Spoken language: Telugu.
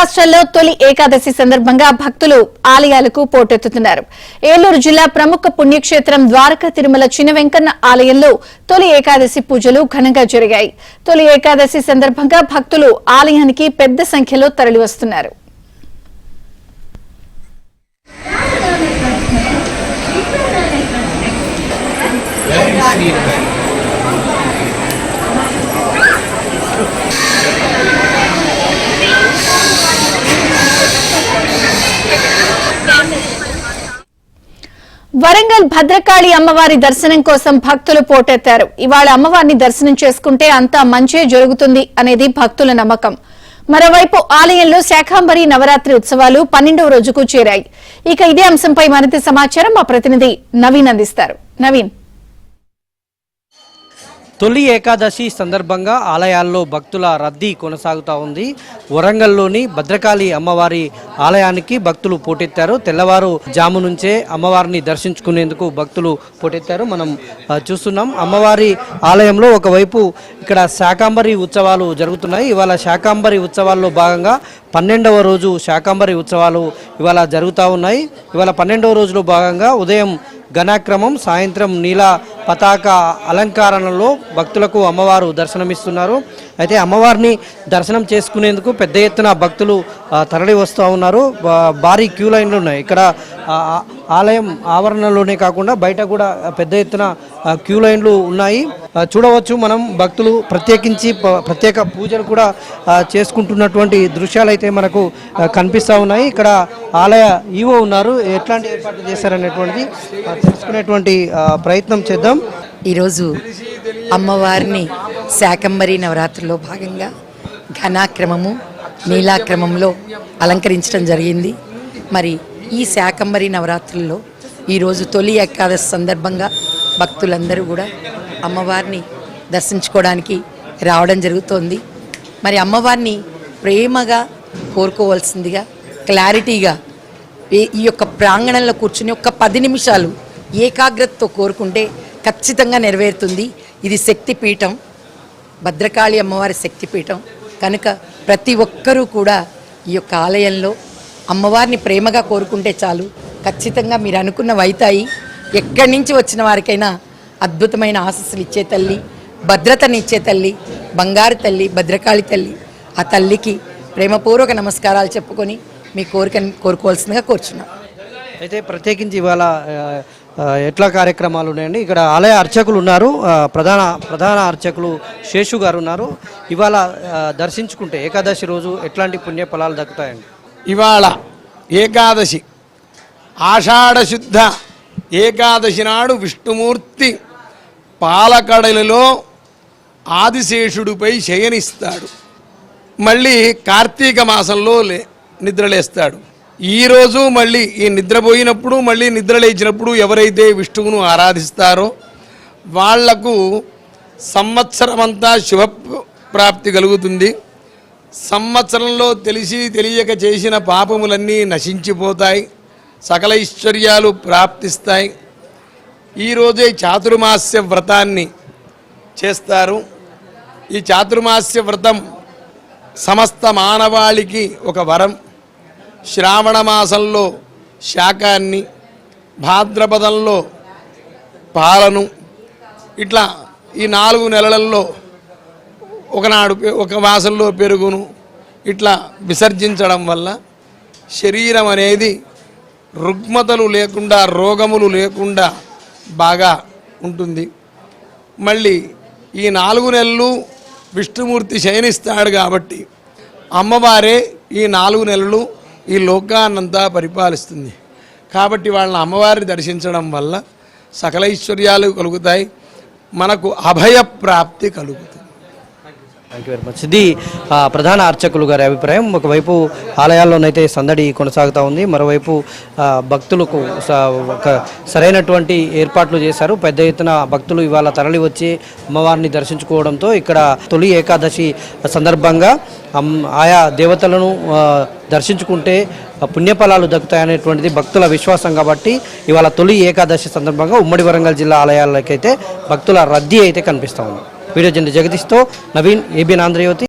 రాష్ట్రాల్లో తొలి ఏకాదశి సందర్భంగా భక్తులు ఆలయాలకు పోటెత్తుతున్నారు. ఏలూరు జిల్లా ప్రముఖ పుణ్యక్షేత్రం ద్వారకా తిరుమల చిన్న వెంకన్న ఆలయంలో తొలి ఏకాదశి పూజలు ఘనంగా జరిగాయి. తొలి ఏకాదశి సందర్భంగా భక్తులు ఆలయానికి పెద్ద సంఖ్యలో తరలివస్తున్నారు. వరంగల్ భద్రకాళి అమ్మవారి దర్శనం కోసం భక్తులు పోటెత్తారు. ఇవాళ అమ్మవారిని దర్శనం చేసుకుంటే అంతా మంచే జరుగుతుంది అనేది భక్తుల నమ్మకం. మరోవైపు ఆలయంలో శాకాంబరి నవరాత్రి ఉత్సవాలు 12వ రోజుకు చేరాయి. ఇక ఇదే అంశంపై మరింత సమాచారం మా ప్రతినిధి నవీన్ అందిస్తారు. నవీన్, తొలి ఏకాదశి సందర్భంగా ఆలయాల్లో భక్తుల రద్దీ కొనసాగుతూ ఉంది. వరంగల్లోని భద్రకాళి అమ్మవారి ఆలయానికి భక్తులు పోటెత్తారు. తెల్లవారు జాము నుంచే అమ్మవారిని దర్శించుకునేందుకు భక్తులు పోటెత్తారు. మనం చూస్తున్నాం అమ్మవారి ఆలయంలో ఒకవైపు ఇక్కడ శాకాంబరి ఉత్సవాలు జరుగుతున్నాయి. ఇవాళ శాకాంబరి ఉత్సవాల్లో భాగంగా 12వ రోజు శాకాంబరి ఉత్సవాలు ఇవాళ జరుగుతూ ఉన్నాయి. ఇవాళ 12వ రోజులో భాగంగా ఉదయం ఘనాక్రమం, సాయంత్రం నీలా పతాక అలంకరణలో భక్తులకు అమ్మవారు దర్శనమిస్తున్నారు. అయితే అమ్మవారిని దర్శనం చేసుకునేందుకు పెద్ద ఎత్తున భక్తులు తరలి వస్తూ ఉన్నారు. భారీ క్యూ లైన్లు ఉన్నాయి. ఇక్కడ ఆలయం ఆవరణలోనే కాకుండా బయట కూడా పెద్ద ఎత్తున క్యూ లైన్లు ఉన్నాయి. చూడవచ్చు మనం భక్తులు ప్రత్యేకించి ప్రత్యేక పూజలు కూడా చేసుకుంటున్నటువంటి దృశ్యాలు అయితే మనకు కనిపిస్తూ ఉన్నాయి. ఇక్కడ ఆలయ ఈవో ఉన్నారు. ఎట్లాంటి ఏర్పాట్లు చేశారనేటువంటిది తెలుసుకునేటువంటి ప్రయత్నం చేద్దాం. ఈరోజు అమ్మవారిని శాకంబరి నవరాత్రిలో భాగంగా ఘనాక్రమము నీలాక్రమంలో అలంకరించడం జరిగింది. మరి ఈ శాకంబరి నవరాత్రుల్లో ఈరోజు తొలి ఏకాదశి సందర్భంగా భక్తులందరూ కూడా అమ్మవారిని దర్శించుకోవడానికి రావడం జరుగుతోంది. మరి అమ్మవారిని ప్రేమగా కోరుకోవాల్సిందిగా క్లారిటీగా ఈ యొక్క ప్రాంగణంలో కూర్చుని ఒక 10 నిమిషాలు ఏకాగ్రతతో కోరుకుంటే ఖచ్చితంగా నెరవేరుతుంది. ఇది శక్తిపీఠం, భద్రకాళి అమ్మవారి శక్తిపీఠం కనుక ప్రతి ఒక్కరూ కూడా ఈ యొక్క ఆలయంలో అమ్మవారిని ప్రేమగా కోరుకుంటే చాలు, ఖచ్చితంగా మీరు అనుకున్నవి అవుతాయి. ఎక్కడి నుంచి వచ్చిన వారికైనా అద్భుతమైన ఆశీస్సులు ఇచ్చే తల్లి, భద్రతనిచ్చే తల్లి, బంగారు తల్లి, భద్రకాళి తల్లి. ఆ తల్లికి ప్రేమపూర్వక నమస్కారాలు చెప్పుకొని మీ కోరికను కోరుకోవాల్సిందిగా కోరుచున్నాం. అయితే ప్రత్యేకించి ఇవాళ ఎట్లా కార్యక్రమాలు ఉన్నాయండి? ఇక్కడ ఆలయ అర్చకులు ఉన్నారు. ప్రధాన అర్చకులు శేషు గారు ఉన్నారు. ఇవాళ దర్శించుకుంటే ఏకాదశి రోజు ఎట్లాంటి పుణ్య ఫలాలు దక్కుతాయండి? ఇవాళ ఏకాదశి, ఆషాఢశుద్ధ ఏకాదశి నాడు విష్ణుమూర్తి పాలకడలిలో ఆదిశేషుడిపై శయనిస్తాడు. మళ్ళీ కార్తీక మాసంలో నిద్రలేస్తాడు. ఈరోజు మళ్ళీ ఈ నిద్రపోయినప్పుడు మళ్ళీ నిద్రలేచినప్పుడు ఎవరైతే విష్ణువును ఆరాధిస్తారో వాళ్లకు సంవత్సరమంతా శుభప్రాప్తి కలుగుతుంది. సంవత్సరంలో తెలిసి తెలియక చేసిన పాపములన్నీ నశించిపోతాయి, సకల ఐశ్వర్యాలు ప్రాప్తిస్తాయి. ఈరోజే చాతుర్మాస్య వ్రతాన్ని చేస్తారు. ఈ చాతుర్మాస్య వ్రతం సమస్త మానవాళికి ఒక వరం. శ్రావణ మాసంలో శాకాన్ని, భాద్రపదంలో పాలను, ఇట్లా ఈ 4 నెలలలో ఒకనాడు ఒక మాసంలో పెరుగును ఇట్లా విసర్జించడం వల్ల శరీరం అనేది రుగ్మతలు లేకుండా, రోగములు లేకుండా బాగా ఉంటుంది. మళ్ళీ ఈ 4 నెలలు విష్ణుమూర్తి శయనిస్తాడు కాబట్టి అమ్మవారే ఈ 4 నెలలు ఈ లోకాన్నంతా పరిపాలిస్తుంది. కాబట్టి వాళ్ళని అమ్మవారిని దర్శించడం వల్ల సకల ఐశ్వర్యాలు కలుగుతాయి, మనకు అభయ ప్రాప్తి కలుగుతుంది. Thank you very much. ఇది ప్రధాన అర్చకులు గారి అభిప్రాయం. ఒకవైపు ఆలయాల్లోనైతే సందడి కొనసాగుతూ ఉంది, మరోవైపు భక్తులకు ఒక సరైనటువంటి ఏర్పాట్లు చేశారు. పెద్ద ఎత్తున భక్తులు ఇవాళ తరలి వచ్చి అమ్మవారిని దర్శించుకోవడంతో ఇక్కడ తొలి ఏకాదశి సందర్భంగా ఆయా దేవతలను దర్శించుకుంటే పుణ్యఫలాలు దక్కుతాయనేటువంటిది భక్తుల విశ్వాసం. కాబట్టి ఇవాళ తొలి ఏకాదశి సందర్భంగా ఉమ్మడి వరంగల్ జిల్లా ఆలయాలకైతే భక్తుల రద్దీ అయితే కనిపిస్తూ ఉంది. వీడియో జర్నలిస్ట్ జగదీష్తో నవీన్, ఏబిఎన్ ఆంధ్రజ్యోతి.